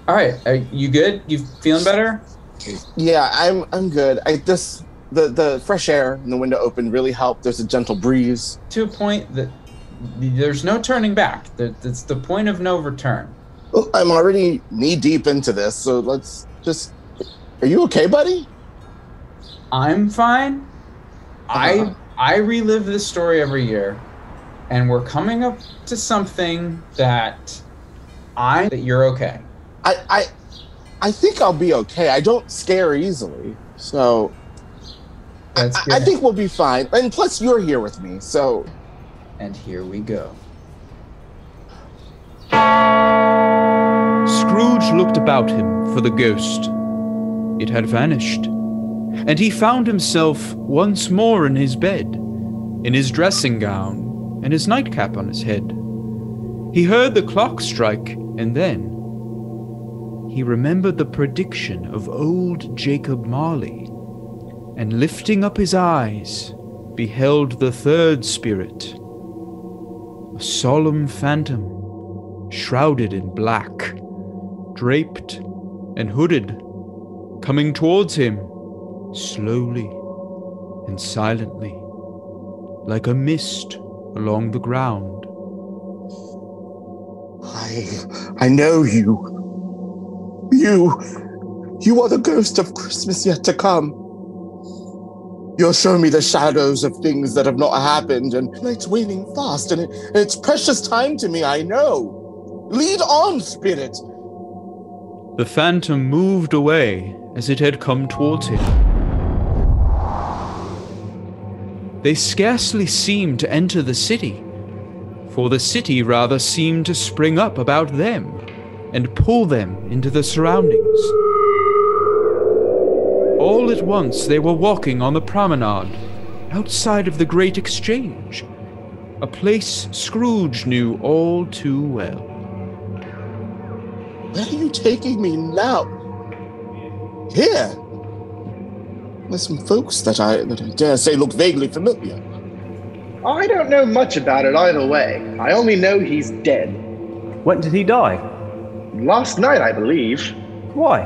All right, are you good? You feeling better? Yeah, I'm good. The fresh air and the window open really helped. There's a gentle breeze. To a point that there's no turning back. That's the point of no return. Well, I'm already knee deep into this, so let's just... Are you okay, buddy? I'm fine. I relive this story every year, and we're coming up to something that you're okay. I think I'll be okay. I don't scare easily, so I think we'll be fine. And plus, you're here with me, so... And here we go. Scrooge looked about him for the ghost. It had vanished, and he found himself once more in his bed, in his dressing gown and his nightcap on his head. He heard the clock strike, and then he remembered the prediction of old Jacob Marley, and lifting up his eyes, beheld the third spirit, a solemn phantom, shrouded in black, draped and hooded, coming towards him, slowly and silently, like a mist along the ground. I know you. You are the ghost of Christmas yet to come. You'll show me the shadows of things that have not happened, and it's waning fast, and it's precious time to me, I know. Lead on, spirit. The phantom moved away as it had come towards him. They scarcely seemed to enter the city, for the city rather seemed to spring up about them and pull them into the surroundings. All at once they were walking on the promenade, outside of the Great Exchange, a place Scrooge knew all too well. Where are you taking me now? Here? There's some folks that I dare say look vaguely familiar. I don't know much about it either way. I only know he's dead. When did he die? Last night, I believe. Why?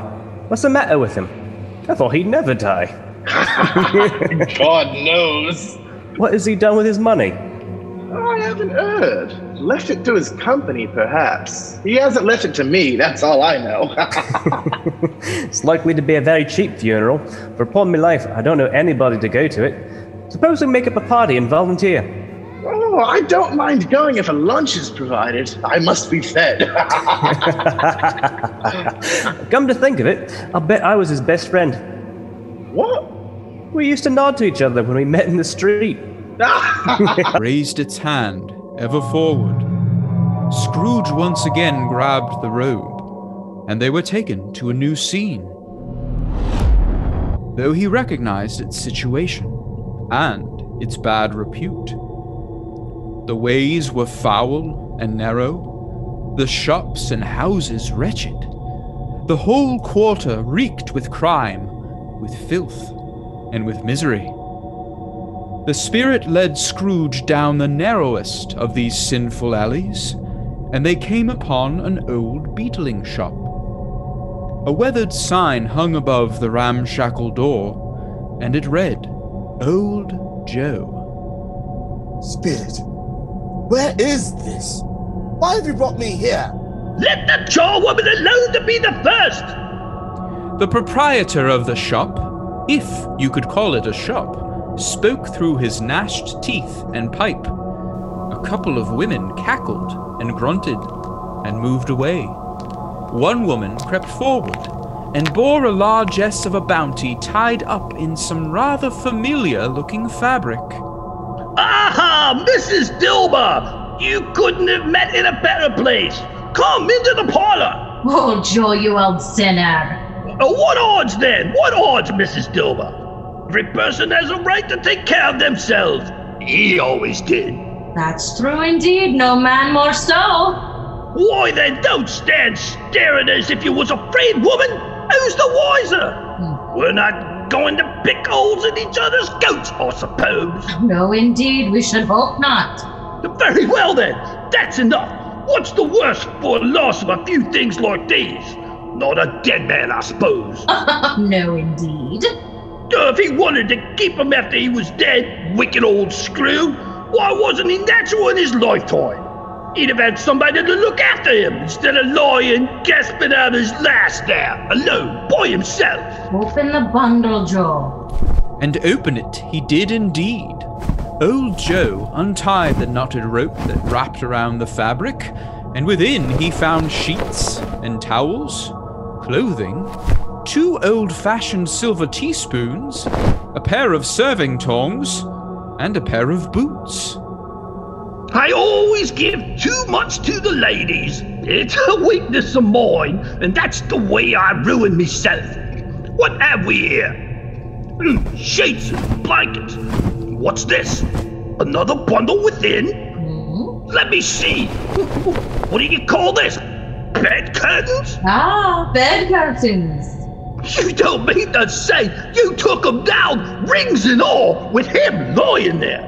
What's the matter with him? I thought he'd never die. God knows. What has he done with his money? I haven't heard. Left it to his company, perhaps. He hasn't left it to me, that's all I know. It's likely to be a very cheap funeral, for upon my life, I don't know anybody to go to it. Suppose we make up a party and volunteer. Oh, I don't mind going if a lunch is provided. I must be fed. Come to think of it, I'll bet I was his best friend. What? We used to nod to each other when we met in the street. Raised its hand ever forward. Scrooge once again grabbed the robe, and they were taken to a new scene. Though he recognized its situation and its bad repute. The ways were foul and narrow, the shops and houses wretched. The whole quarter reeked with crime, with filth, and with misery. The spirit led Scrooge down the narrowest of these sinful alleys, and they came upon an old beetling shop. A weathered sign hung above the ramshackle door, and it read, Old Joe. Spirit, where is this? Why have you brought me here? Let the charwoman alone to be the first! The proprietor of the shop, if you could call it a shop, spoke through his gnashed teeth and pipe. A couple of women cackled and grunted and moved away. One woman crept forward and bore a largesse of a bounty tied up in some rather familiar-looking fabric. Aha, Mrs. Dilber! You couldn't have met in a better place. Come into the parlor. Oh, Joe, you old sinner. What odds then? What odds, Mrs. Dilber? Every person has a right to take care of themselves. He always did. That's true indeed, no man more so. Why then, don't stand staring as if you was afraid, woman. Who's the wiser? We're not going to pick holes in each other's goats, I suppose. No, indeed, we should hope not. Very well then, that's enough. What's the worst for a loss of a few things like these? Not a dead man, I suppose. No, indeed. If he wanted to keep him after he was dead, wicked old Scrooge, why wasn't he natural in his lifetime? He'd have had somebody to look after him instead of lying, gasping out his last there, alone, by himself. Open the bundle, Joe. And open it he did indeed. Old Joe untied the knotted rope that wrapped around the fabric, and within he found sheets and towels, clothing, 2 old-fashioned silver teaspoons, a pair of serving tongs, and a pair of boots. I always give too much to the ladies. It's a weakness of mine, and that's the way I ruin myself. What have we here? Sheets and blankets. What's this? Another bundle within? Let me see. What do you call this? Bed curtains? Ah, bed curtains. You don't mean to say you took them down, rings and all, with him lying there?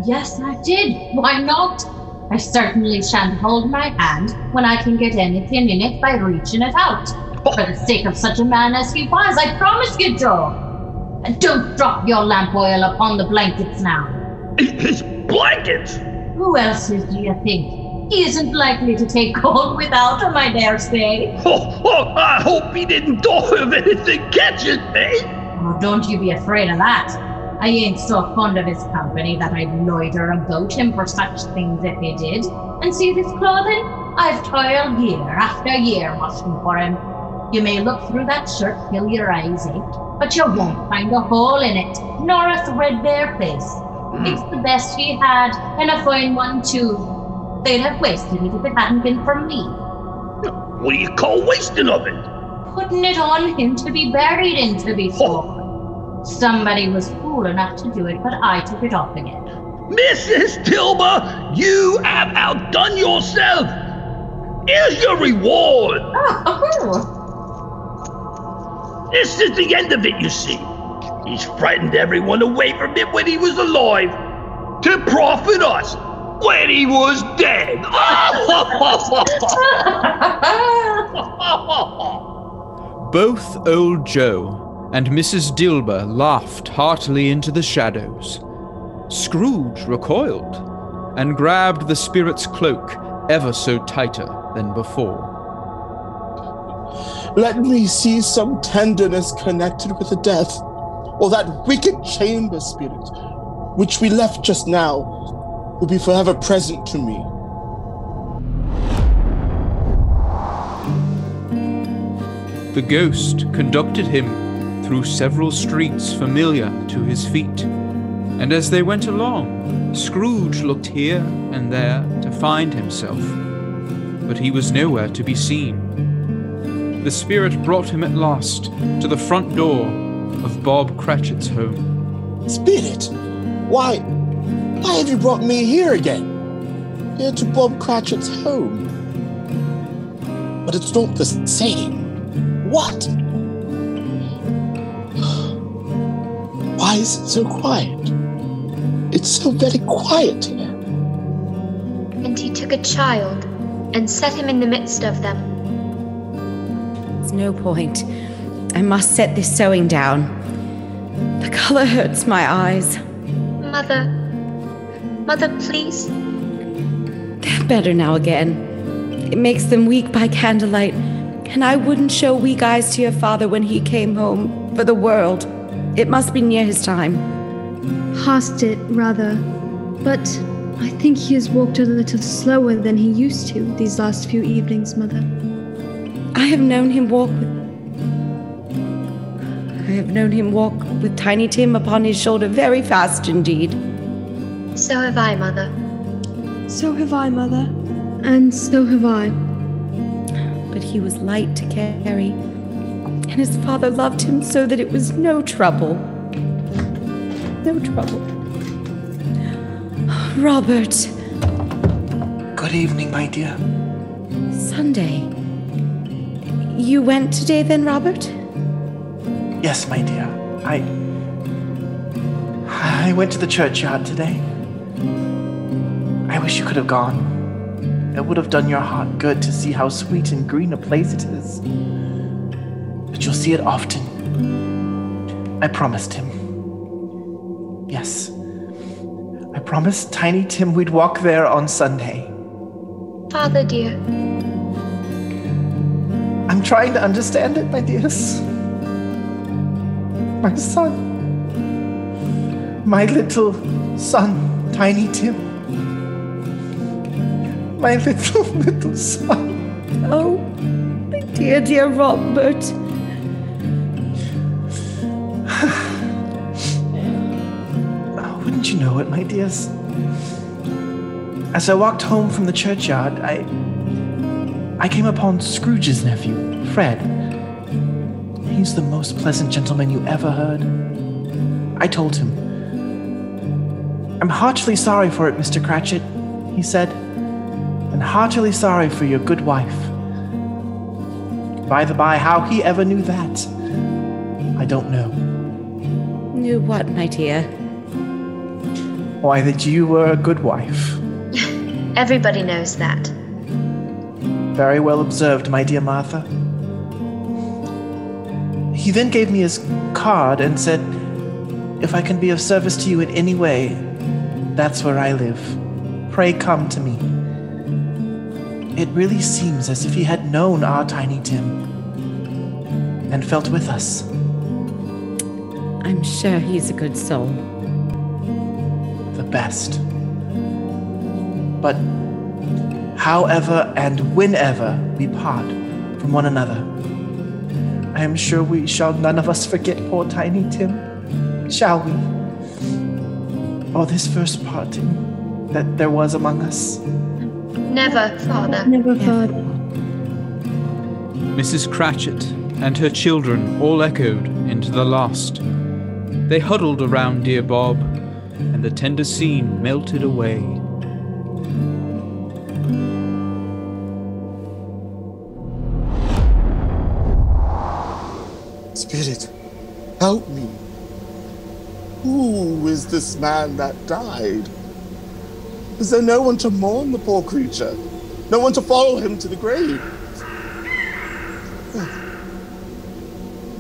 Yes, I did. Why not? I certainly shan't hold my hand when I can get anything in it by reaching it out. For the sake of such a man as he was, I promise you, Joe. And don't drop your lamp oil upon the blankets now. His blankets? Who else do you think? He isn't likely to take cold without him, I dare say. I hope he didn't die of anything catching me. Oh, don't you be afraid of that. I ain't so fond of his company that I'd loiter about him for such things if he did. And see this clothing? I've toiled year after year washing for him. You may look through that shirt till your eyes ache, but you won't find a hole in it, nor a threadbare place. It's the best he had, and a fine one too. They'd have wasted it if it hadn't been for me. What do you call wasting of it? Putting it on him to be buried in, to be sure. Somebody was fool enough to do it, but I took it off again. Mrs. Dilber, you have outdone yourself. Here's your reward. Oh. This is the end of it, you see. He's frightened everyone away from him when he was alive, to profit us when he was dead. Both old Joe and Mrs. Dilber laughed heartily into the shadows. Scrooge recoiled and grabbed the spirit's cloak ever so tighter than before. Let me see some tenderness connected with the death, or that wicked chamber spirit, which we left just now, will be forever present to me. The ghost conducted him through several streets familiar to his feet, and as they went along, Scrooge looked here and there to find himself, but he was nowhere to be seen. The spirit brought him at last to the front door of Bob Cratchit's home. Spirit, why have you brought me here again? Here to Bob Cratchit's home. But it's not the same. What? Why is it so quiet? It's so very quiet here. And he took a child and set him in the midst of them. There's no point. I must set this sewing down. The color hurts my eyes. Mother, please. They're better now again. It makes them weak by candlelight, and I wouldn't show weak eyes to your father when he came home for the world. It must be near his time. Past it, rather. But I think he has walked a little slower than he used to these last few evenings, Mother. I have known him walk with Tiny Tim upon his shoulder very fast indeed. So have I, Mother. So have I, Mother. And so have I. But he was light to carry, and his father loved him so that it was no trouble. No trouble. Robert. Good evening, my dear. Sunday. You went today then, Robert? Yes, my dear. I went to the churchyard today. I wish you could have gone. It would have done your heart good to see how sweet and green a place it is. you'll see it often. I promised him. Yes. I promised Tiny Tim we'd walk there on Sunday. Father, dear. I'm trying to understand it, my dears. My son. My little son, Tiny Tim. My little son. Oh, my dear Robert. Wouldn't you know it, my dears? As I walked home from the churchyard, I came upon Scrooge's nephew, Fred. He's the most pleasant gentleman you ever heard. I told him, "I'm heartily sorry for it, Mr. Cratchit," he said, "and heartily sorry for your good wife." By the by, how he ever knew that, I don't know. Knew what, my dear? Why, that you were a good wife. Everybody knows that. Very well observed, my dear Martha. He then gave me his card and said, "If I can be of service to you in any way, that's where I live. Pray come to me." It really seems as if he had known our Tiny Tim and felt with us. I'm sure he's a good soul. The best. But however and whenever we part from one another, I am sure we shall none of us forget poor Tiny Tim, shall we? Or this first parting that there was among us. Never, Father. Never, Father. Mrs. Cratchit and her children all echoed into the last. They huddled around dear Bob, and the tender scene melted away. Spirit, help me. Who is this man that died? Is there no one to mourn the poor creature? No one to follow him to the grave?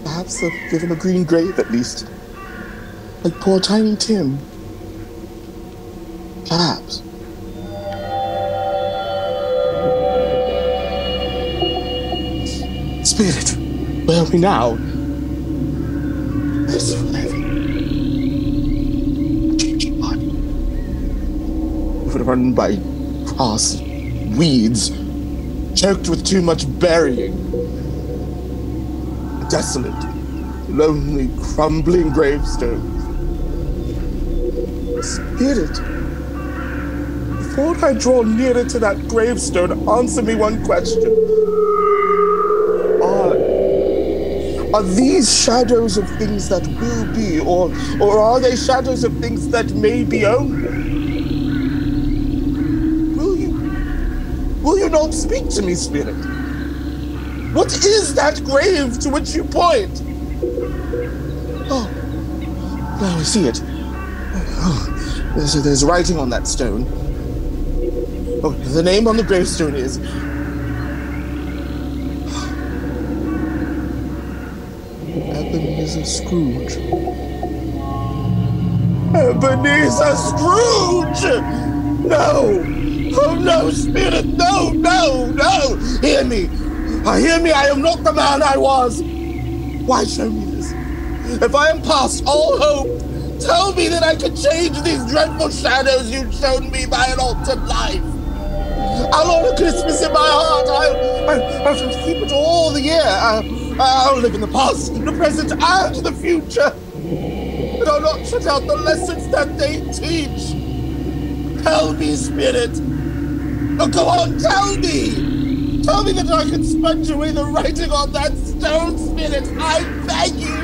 Perhaps they'll give him a green grave at least. Like poor Tiny Tim. Perhaps. Spirit, where are we now? It's so heavy. Run by grass, weeds, choked with too much burying. Desolate, lonely, crumbling gravestones. Spirit, before I draw nearer to that gravestone, answer me one question. Are these shadows of things that will be, or are they shadows of things that may be only? Will you not speak to me, Spirit? What is that grave to which you point? Oh, now I see it. Oh, there's writing on that stone. Oh, the name on the gravestone is... Ebeneezer Scrooge. Ebeneezer Scrooge! No! Oh no, Spirit, no! Hear me! I am not the man I was! Why show me this? If I am past all hope, tell me that I can change these dreadful shadows you've shown me by an altered life. I'll honor Christmas in my heart. I'll keep it all the year. I'll live in the past, the present, and the future. But I'll not shut out the lessons that they teach. Tell me, Spirit. Oh, go on, tell me! Tell me that I can smudge away the writing on that stone, Spirit! I beg you!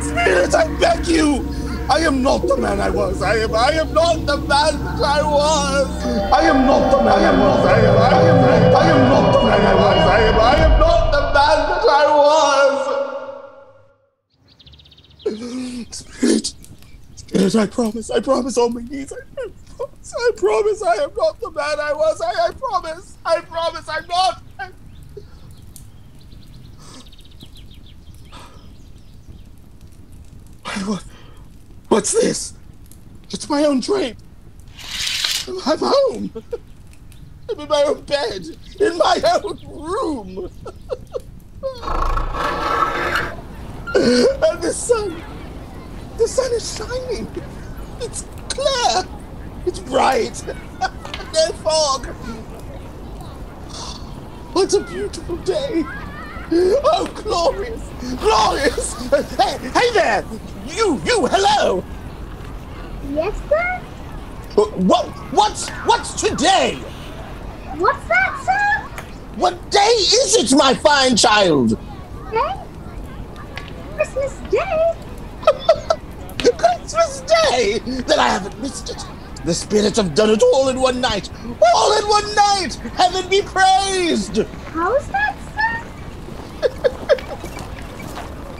Spirit, I beg you! I am not the man I was. I am not the man that I was. I am not the man I was. I am not the man I was. I am not the man that I was. Spirit, I promise on my knees. I promise I am not the man I was. I promise I'm not. What's this? It's my own drape. I'm home. I'm in my own bed, in my own room. And the sun is shining. It's clear. It's bright. No fog. What a beautiful day. Oh, glorious, glorious. Hey there, you, hello. Yes, sir? What's today? What's that, sir? What day is it, my fine child? Day? Christmas Day? Christmas Day? Then I haven't missed it. The spirits have done it all in one night. All in one night! Heaven be praised! How's that, sir?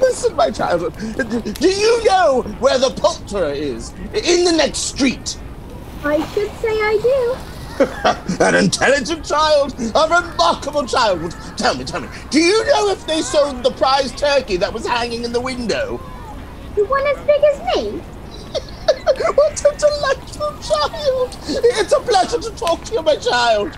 Listen, my child, do you know where the poulterer is? In the next street. I should say I do. An intelligent child, a remarkable child. Tell me, do you know if they sold the prize turkey that was hanging in the window? The one as big as me? What a delightful child! It's a pleasure to talk to you, my child.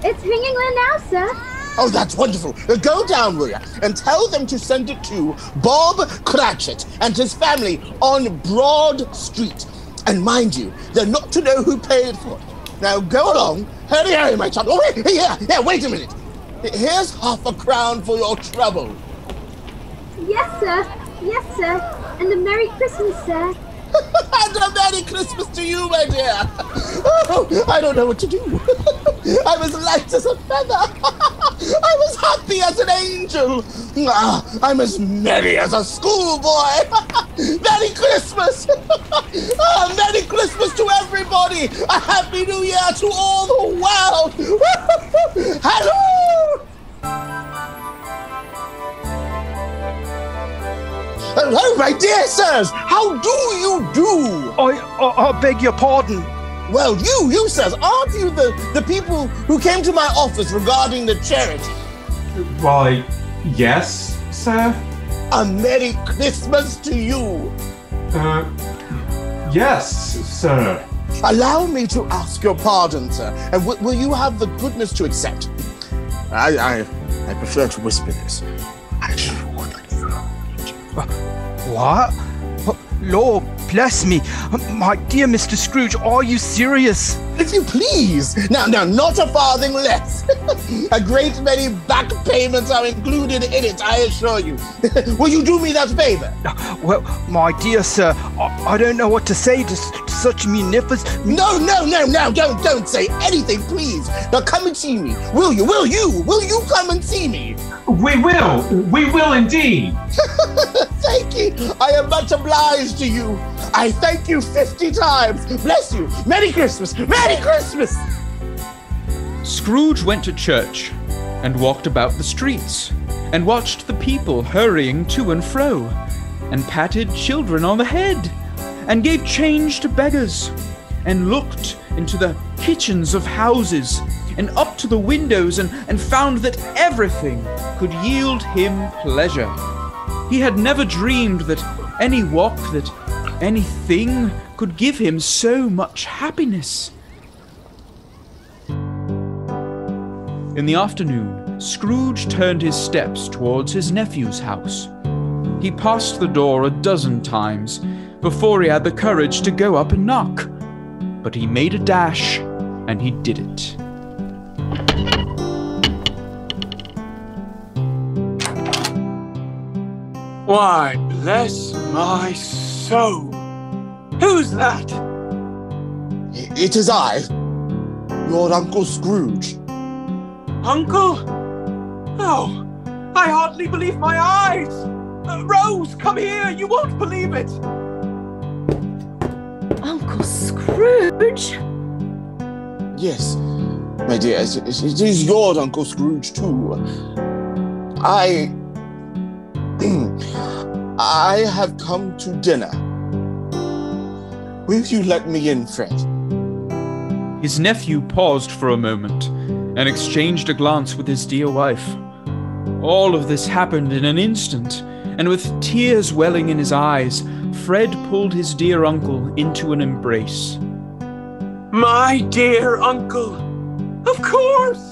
It's hanging there now, sir. Oh, that's wonderful. Go down, will you, and tell them to send it to Bob Cratchit and his family on Broad Street. And mind you, they're not to know who paid for it. Now go along. Hurry, my child. Oh, yeah, wait a minute. Here's £50 for your trouble. Yes, sir. Yes, sir. And a Merry Christmas, sir. And a Merry Christmas to you, my dear. Oh, I don't know what to do. I was light as a feather. I was happy as an angel. I'm as merry as a schoolboy. Merry Christmas. Merry Christmas to everybody. A Happy New Year to all the world. Hello. Hello, my dear sirs! How do you do? I beg your pardon. Well, you sirs, aren't you the people who came to my office regarding the charity? Why, yes, sir. A Merry Christmas to you. Yes, sir. Allow me to ask your pardon, sir, and will you have the goodness to accept? I prefer to whisper this. What? Lord bless me. My dear Mr. Scrooge, are you serious? If you please. Now, not a farthing less. A great many back payments are included in it, I assure you. Will you do me that favor? Well, my dear sir, I don't know what to say to such munificent... No, don't say anything, please. Now come and see me. Will you come and see me? We will indeed. Thank you. I am much obliged to you. I thank you 50 times. Bless you. Merry Christmas. Merry Christmas. Scrooge went to church and walked about the streets and watched the people hurrying to and fro and patted children on the head and gave change to beggars and looked into the kitchens of houses and up to the windows and found that everything could yield him pleasure. He had never dreamed that any walk, that anything could give him so much happiness. In the afternoon, Scrooge turned his steps towards his nephew's house. He passed the door a dozen times before he had the courage to go up and knock. But he made a dash, and he did it. Why, bless my soul. Who's that? It is I, your Uncle Scrooge. Uncle? Oh, I hardly believe my eyes. Rose, come here. You won't believe it. Uncle Scrooge? Yes, my dear, it is your Uncle Scrooge, too. I have come to dinner. Will you let me in, Fred? His nephew paused for a moment and exchanged a glance with his dear wife. All of this happened in an instant, and with tears welling in his eyes, Fred pulled his dear uncle into an embrace. My dear uncle! Of course!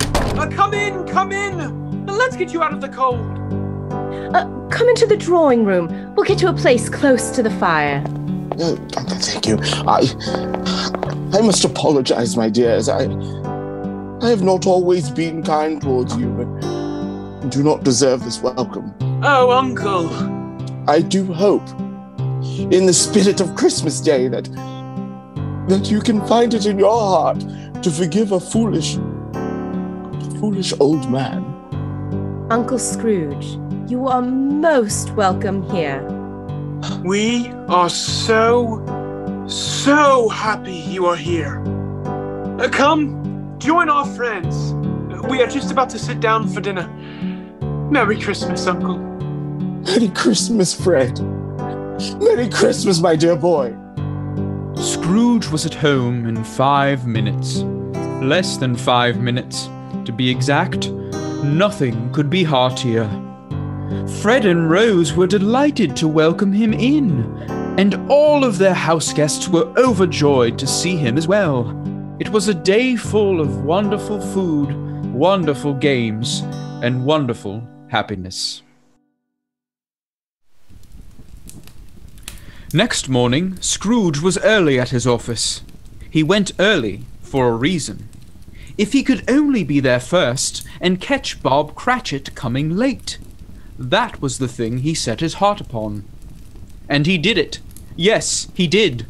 Come in, come in! Let's get you out of the cold. Come into the drawing room. We'll get you a place close to the fire. Thank you. I must apologize, my dears. I have not always been kind towards you, and do not deserve this welcome. Oh, Uncle. I do hope, in the spirit of Christmas Day, that you can find it in your heart to forgive a foolish old man. Uncle Scrooge, you are most welcome here. We are so happy you are here. Come, join our friends. We are just about to sit down for dinner. Merry Christmas, Uncle. Merry Christmas, Fred. Merry Christmas, my dear boy. Scrooge was at home in 5 minutes. Less than 5 minutes. To be exact, nothing could be heartier. Fred and Rose were delighted to welcome him in, and all of their house guests were overjoyed to see him as well. It was a day full of wonderful food, wonderful games, and wonderful happiness. Next morning, Scrooge was early at his office. He went early for a reason. If he could only be there first and catch Bob Cratchit coming late. That was the thing he set his heart upon. And he did it. Yes, he did.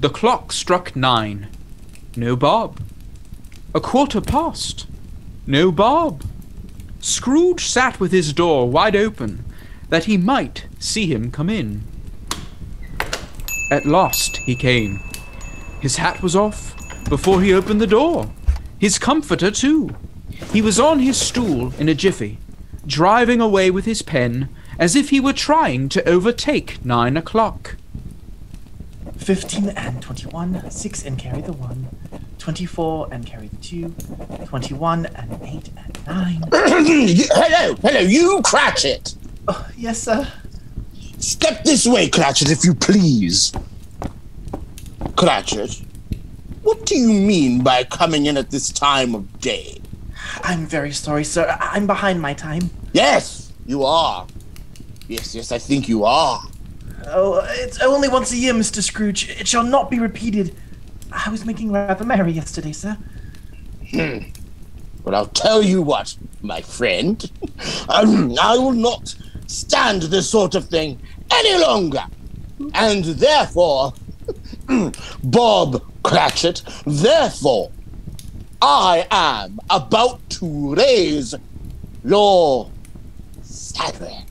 The clock struck 9. No Bob. 1:15. No Bob. Scrooge sat with his door wide open, that he might see him come in. At last he came. His hat was off before he opened the door. His comforter, too. He was on his stool in a jiffy, driving away with his pen as if he were trying to overtake 9 o'clock. 15 and 21, 6 and carry the 1, 24 and carry the 2, 21 and 8 and 9. Hello, you Cratchit! Oh, yes, sir. Step this way, Cratchit, if you please. Cratchit, what do you mean by coming in at this time of day? I'm very sorry, sir. I'm behind my time. Yes, you are. Yes, I think you are. Oh, it's only once a year, Mr. Scrooge. It shall not be repeated. I was making rather merry yesterday, sir. Well, I'll tell you what, my friend. I will not stand this sort of thing any longer. And therefore, Bob Cratchit, therefore, I am about to raise your salary.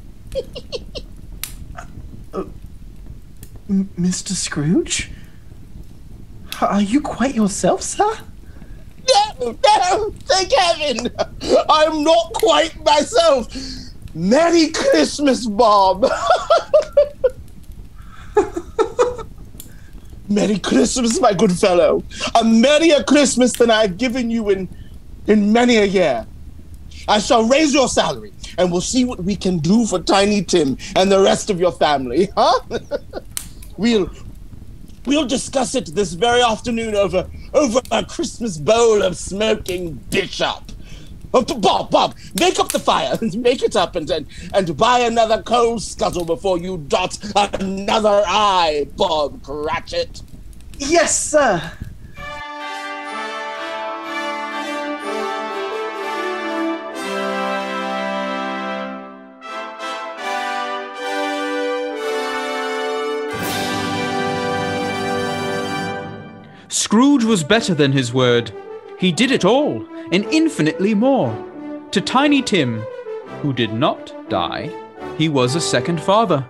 Mr. Scrooge? Are you quite yourself, sir? No, thank heaven! I'm not quite myself. Merry Christmas, Bob! Merry Christmas, my good fellow. A merrier Christmas than I've given you in many a year. I shall raise your salary, and we'll see what we can do for Tiny Tim and the rest of your family, huh? We'll discuss it this very afternoon over a Christmas bowl of smoking bishop. Bob, make up the fire, make it up, and buy another coal scuttle before you dot another I, Bob Cratchit. Yes, sir. Scrooge was better than his word. He did it all, and infinitely more. To Tiny Tim, who did not die, he was a second father.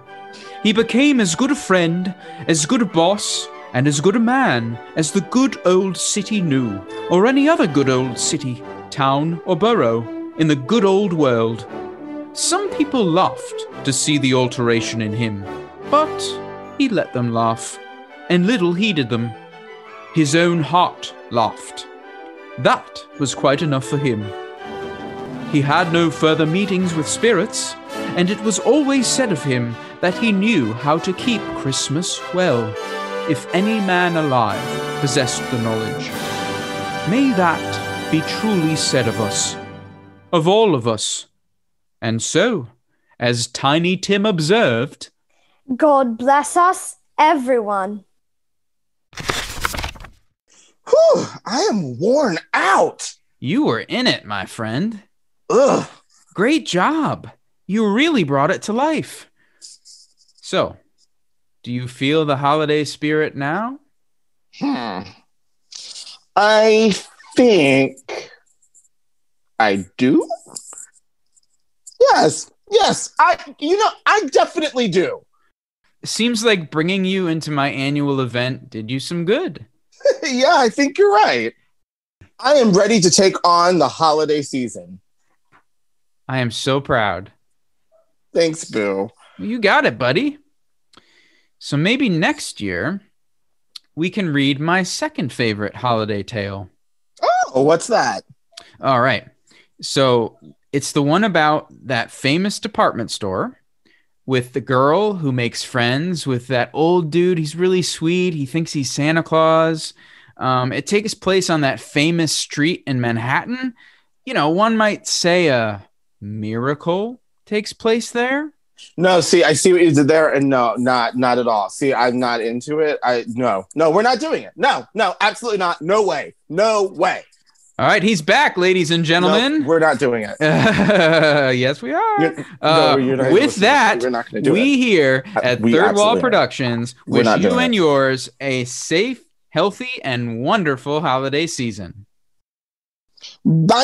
He became as good a friend, as good a boss, and as good a man as the good old city knew, or any other good old city, town, or borough in the good old world. Some people laughed to see the alteration in him, but he let them laugh, and little heeded them. His own heart laughed. That was quite enough for him. He had no further meetings with spirits, and it was always said of him that he knew how to keep Christmas well, if any man alive possessed the knowledge. May that be truly said of us, of all of us. And so, as Tiny Tim observed, God bless us, everyone. Whew, I am worn out. You were in it, my friend. Ugh. Great job. You really brought it to life. So, do you feel the holiday spirit now? I think I do. Yes, I definitely do. Seems like bringing you into my annual event did you some good. Yeah, I think you're right. I am ready to take on the holiday season. I am so proud. Thanks, Boo. You got it, buddy. So maybe next year, we can read my second favorite holiday tale. Oh, what's that? All right. So it's the one about that famous department store with the girl who makes friends with that old dude. He's really sweet. He thinks he's Santa Claus. It takes place on that famous street in Manhattan. You know, one might say a miracle takes place there. No, see, I see what you did there, and no, not at all. See, I'm not into it. No, we're not doing it. No, absolutely not. No way. All right, he's back, ladies and gentlemen. No, we're not doing it. Yes, we are. You're not with that, we're not gonna do we it. here at Third Wall Productions We're wish not you doing and it. yours a safe, healthy, and wonderful holiday season. Bye!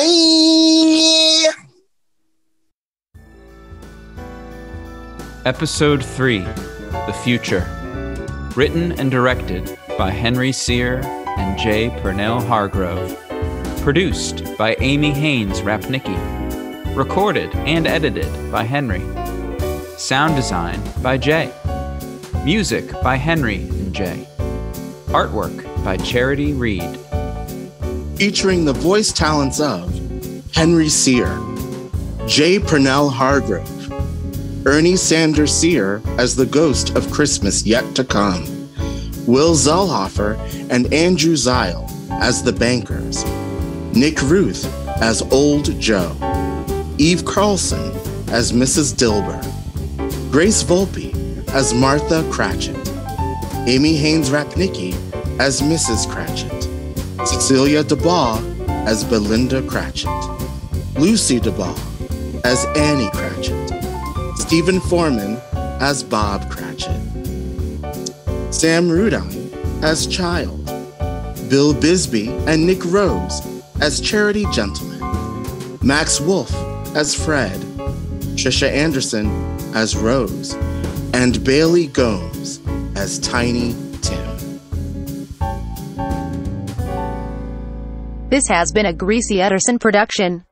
Episode 3, The Future. Written and directed by Henry Sear and J. Purnell Hargrove. Produced by Amy Haynes Rapnicki. Recorded and edited by Henry. Sound design by Jay. Music by Henry and Jay. Artwork by Charity Reed. Featuring the voice talents of Henry Sear, J. Purnell Hargrove, Ernie Sanders Sear as the ghost of Christmas yet to come, Will Zellhofer and Andrew Zile as the bankers, Nick Ruth as Old Joe, Eve Carlson as Mrs. Dilber, Grace Volpe as Martha Cratchit, Amy Haynes Rapnicki as Mrs. Cratchit, Cecelia DeBaugh as Belinda Cratchit, Lucy DeBaugh as Annie Cratchit, Stephen Foreman as Bob Cratchit, Sam Rudine as Child, Bill Bisbee and Nick Rose as Charity Gentleman, Max Wolfe as Fred, Trisha Anderson as Rose, and Bailey Gomes as Tiny Tim. This has been a Greasy Ederson production.